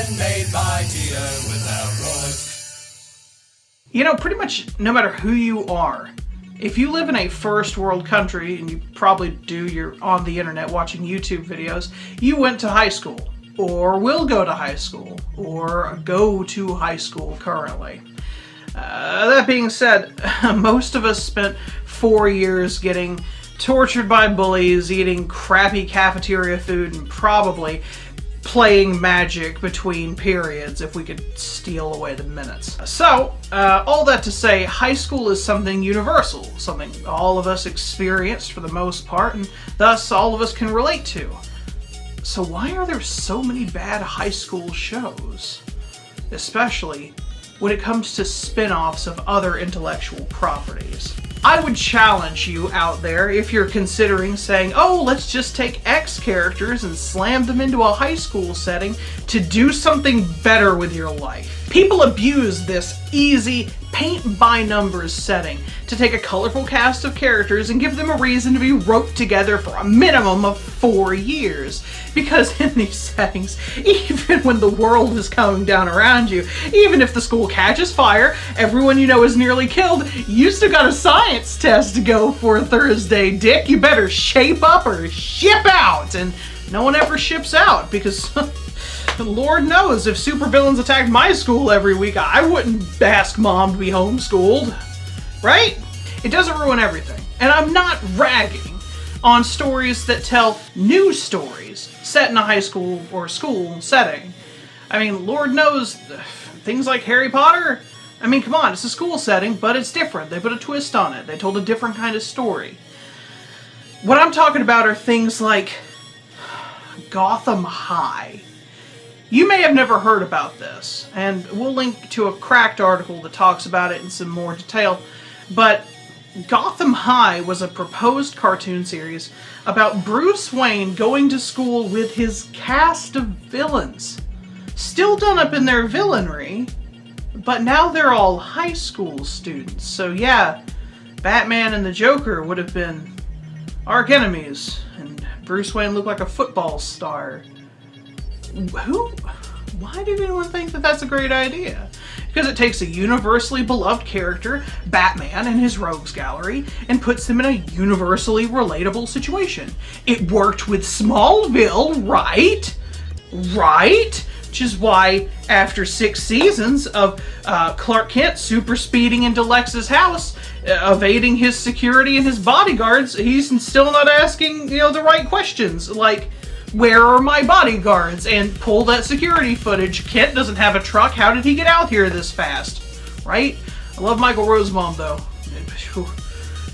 and made mightier without roars. You know, pretty much no matter who you are, if you live in a first world country, and you probably do, you're on the internet watching YouTube videos, you went to high school, or will go to high school, or go to high school currently. That being said, most of us spent 4 years getting tortured by bullies, eating crappy cafeteria food, and probably playing Magic between periods if we could steal away the minutes. So, all that to say, high school is something universal, something all of us experienced for the most part, and thus all of us can relate to. So why are there so many bad high school shows? Especially when it comes to spin-offs of other intellectual properties. I would challenge you out there, if you're considering saying, oh, let's just take X characters and slam them into a high school setting to do something better with your life. People abuse this easy paint-by-numbers setting to take a colorful cast of characters and give them a reason to be roped together for a minimum of 4 years. Because in these settings, even when the world is coming down around you, even if the school catches fire, everyone you know is nearly killed, you still got a science test to go for Thursday, Dick. You better shape up or ship out. And no one ever ships out because Lord knows if supervillains attacked my school every week, I wouldn't ask Mom to be homeschooled. Right? It doesn't ruin everything. And I'm not ragging on stories that tell new stories set in a high school or school setting. I mean, Lord knows, things like Harry Potter, I mean, come on, it's a school setting, but it's different. They put a twist on it. They told a different kind of story. What I'm talking about are things like Gotham High. You may have never heard about this, and we'll link to a Cracked article that talks about it in some more detail, but Gotham High was a proposed cartoon series about Bruce Wayne going to school with his cast of villains. Still done up in their villainry, but now they're all high school students. So yeah, Batman and the Joker would have been arch enemies, and Bruce Wayne looked like a football star. Why did anyone think that that's a great idea? Because it takes a universally beloved character, Batman and his rogues gallery, and puts them in a universally relatable situation. It worked with Smallville, right? Right? Which is why, after 6 seasons of Clark Kent super speeding into Lex's house, evading his security and his bodyguards, he's still not asking, the right questions, like, where are my bodyguards? And pull that security footage. Kent doesn't have a truck. How did he get out here this fast? Right? I love Michael Rosenbaum, though.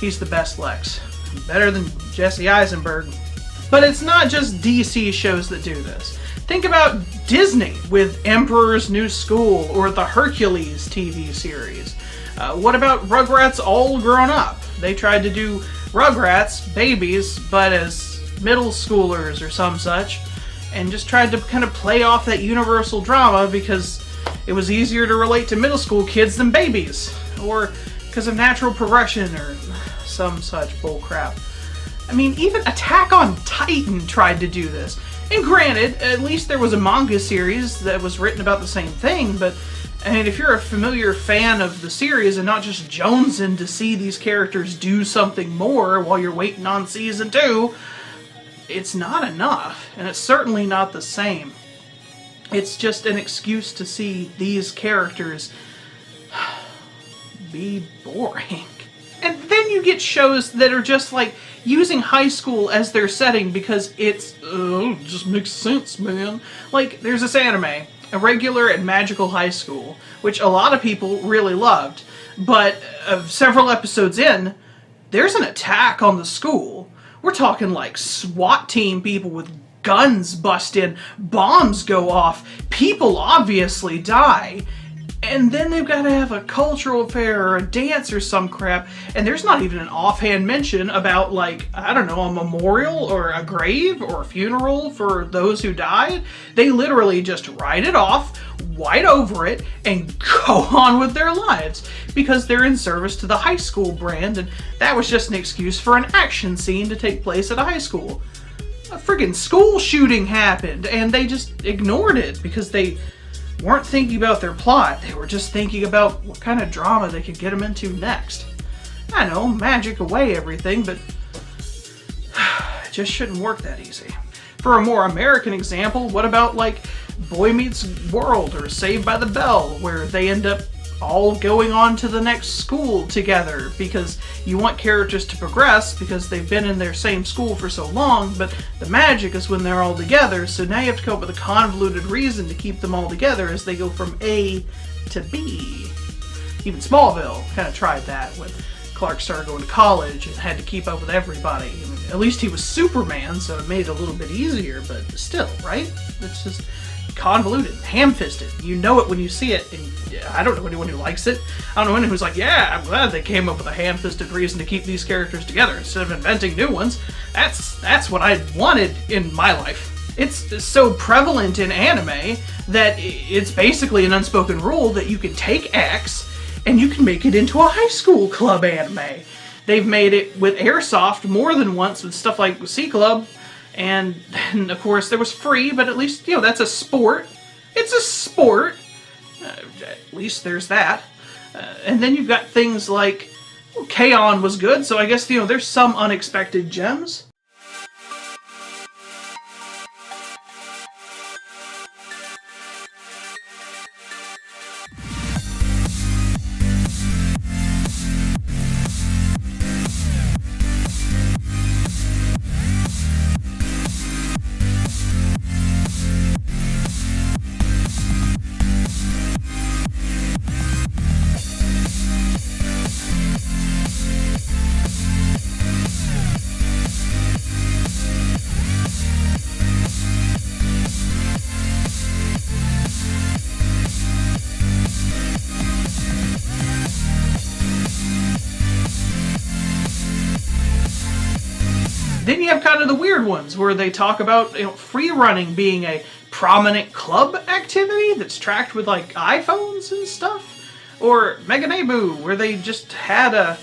He's the best Lex. Better than Jesse Eisenberg. But it's not just DC shows that do this. Think about Disney with Emperor's New School or the Hercules TV series. What about Rugrats All Grown Up? They tried to do Rugrats, babies, but as middle schoolers or some such, and just tried to kind of play off that universal drama because it was easier to relate to middle school kids than babies, or because of natural progression or some such bullcrap. I mean, even Attack on Titan tried to do this. And granted, at least there was a manga series that was written about the same thing, but I mean, if you're a familiar fan of the series and not just jonesing to see these characters do something more while you're waiting on season 2, it's not enough, and it's certainly not the same. It's just an excuse to see these characters be boring. And then you get shows that are just like using high school as their setting because it just makes sense, man. Like, there's this anime, Irregular and Magical High School, which a lot of people really loved, but several episodes in, there's an attack on the school. We're talking like SWAT team people with guns bust in, bombs go off, people obviously die, and then they've got to have a cultural fair or a dance or some crap, and there's not even an offhand mention about, like, I don't know, a memorial or a grave or a funeral for those who died. They literally just write it off, white over it, and go on with their lives because they're in service to the high school brand, and that was just an excuse for an action scene to take place at a high school. a friggin' school shooting happened, and they just ignored it because they weren't thinking about their plot. They were just thinking about what kind of drama they could get them into next. I know, magic away everything, but it just shouldn't work that easy. For a more American example, what about like Boy Meets World or Saved by the Bell, where they end up all going on to the next school together because you want characters to progress because they've been in their same school for so long, but the magic is when they're all together, so now you have to come up with a convoluted reason to keep them all together as they go from A to B. Even Smallville kind of tried that when Clark started going to college and had to keep up with everybody. I mean, at least he was Superman, so it made it a little bit easier, but still, right? It's just convoluted, ham-fisted. You know it when you see it, and I don't know anyone who likes it. I don't know anyone who's like, yeah, I'm glad they came up with a ham-fisted reason to keep these characters together instead of inventing new ones. That's what I wanted in my life. It's so prevalent in anime that it's basically an unspoken rule that you can take X and you can make it into a high school club anime. They've made it with Airsoft more than once with stuff like C-Club. And of course, there was Free, but at least, you know, that's a sport. It's a sport. At least there's that. And then you've got things like, well, K-On! Was good, so I guess, you know, there's some unexpected gems. Then you have kind of the weird ones where they talk about, you know, free running being a prominent club activity that's tracked with like iPhones and stuff, or Meganebu where they just had a,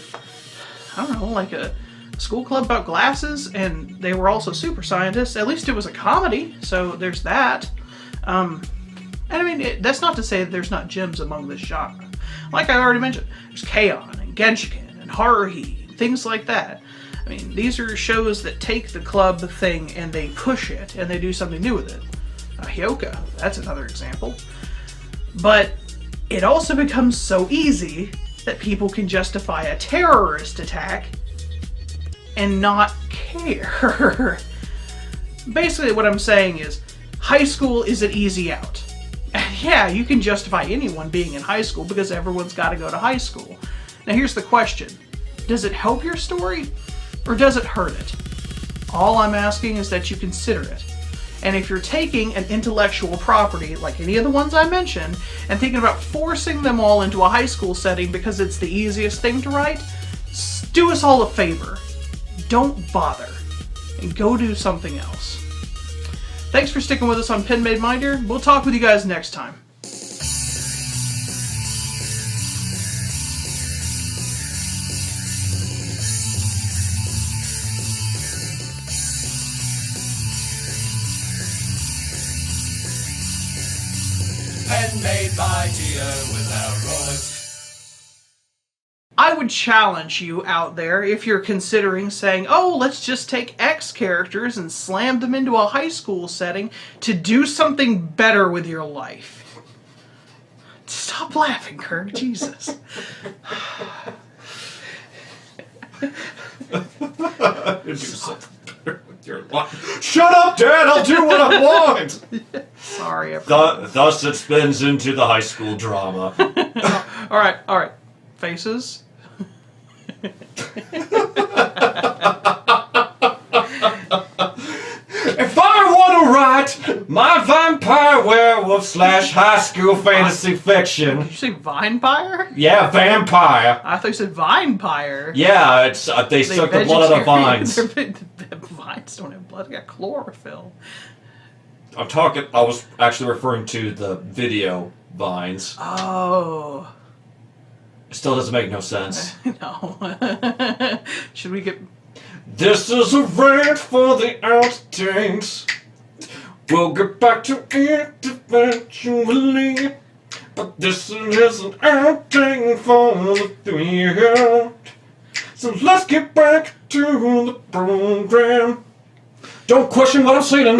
I don't know, like a school club about glasses, and they were also super scientists. At least it was a comedy, so there's that. And I mean, that's not to say that there's not gems among this genre. Like I already mentioned, there's K-On! And Genshiken and Haruhi, things like that. I mean, these are shows that take the club thing and they push it and they do something new with it. Hyoka, that's another example. But it also becomes so easy that people can justify a terrorist attack and not care. Basically what I'm saying is, high school is an easy out. And yeah, you can justify anyone being in high school because everyone's got to go to high school. Now here's the question. Does it help your story? Or does it hurt it? All I'm asking is that you consider it. And if you're taking an intellectual property, like any of the ones I mentioned, and thinking about forcing them all into a high school setting because it's the easiest thing to write, do us all a favor. Don't bother. And go do something else. Thanks for sticking with us on Pen Made Mightier. We'll talk with you guys next time. Pen made mightier without rollers. I would challenge you out there, if you're considering saying, oh, let's just take X characters and slam them into a high school setting, to do something better with your life. Stop laughing, Kirk. Jesus. Do something better with your life. Shut up, Dad! I'll do what I want! Sorry, everyone. Thus it spins into the high school drama. Alright. Faces. If I want to write my vampire werewolf / high school fantasy fiction. Did you say Vinepire? Yeah, vampire. I thought you said Vinepire. Yeah, it's they suck the blood out of vines. Vines don't have blood, they got chlorophyll. I was actually referring to the video vines. Oh. It still doesn't make no sense. No. Should we get... This is a rant for the outtakes. We'll get back to it eventually. But this is an outtake for the 3 So let's get back to the program. Don't question what I'm saying.